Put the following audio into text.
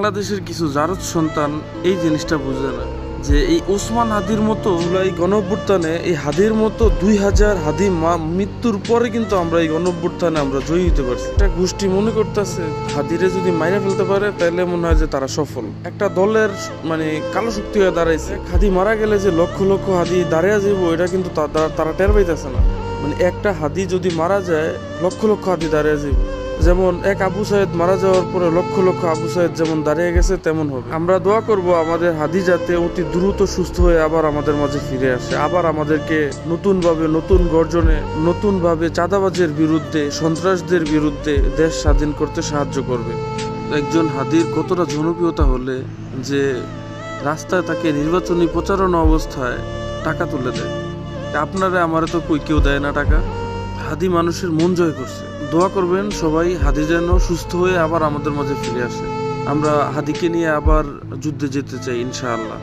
বাংলাদেশের কিছু জারদ সন্তান এই জিনিসটা বুঝে না যে এই ওসমান হাদির মতো জুলাই গণঅভ্যুত্থানে এই হাদির মতো 2000 হাদি মৃত্যুর পরে কিন্তু আমরা এই গণঅভ্যুত্থানে আমরা জয়ী হতে পারছি। একটা গোষ্ঠী মনে করতেছে হাদিরে যদি মাইরা ফেলতে পারে তাহলে মনে হয় যে তারা সফল। একটা দলের মানে কালো শক্তি হয়ে দাঁড়াইছে। হাদি মারা গেলে যে লক্ষ লক্ষ হাদি দাঁড়িয়ে যাবো এটা কিন্তু তারা টের পাইতেছে না। মানে একটা হাদি যদি মারা যায় লক্ষ লক্ষ হাদি দাঁড়িয়ে যাবো। যেমন এক আবু সাইদ মারা যাওয়ার পরে লক্ষ লক্ষ আবু সাইদ যেমন দাঁড়িয়ে গেছে তেমন হবে। আমরা দোয়া করব আমাদের হাদি যাতে অতি দ্রুত সুস্থ হয়ে আবার আমাদের মাঝে ফিরে আসে, আবার আমাদেরকে নতুনভাবে নতুন গর্জনে নতুনভাবে চাঁদাবাজের বিরুদ্ধে সন্ত্রাসদের বিরুদ্ধে দেশ স্বাধীন করতে সাহায্য করবে। একজন হাদির কতটা জনপ্রিয়তা হলে যে রাস্তায় তাকে নির্বাচনী প্রচারণা অবস্থায় টাকা তুলে দেয়। আপনারা আমারে তো কেউ দেয় না টাকা। হাদি মানুষের মন জয় করছে। দোয়া করবেন সবাই হাদি যেন সুস্থ হয়ে আবার আমাদের মাঝে ফিরে আসে। আমরা হাদিকে নিয়ে আবার যুদ্ধে যেতে চাই ইনশাআল্লাহ।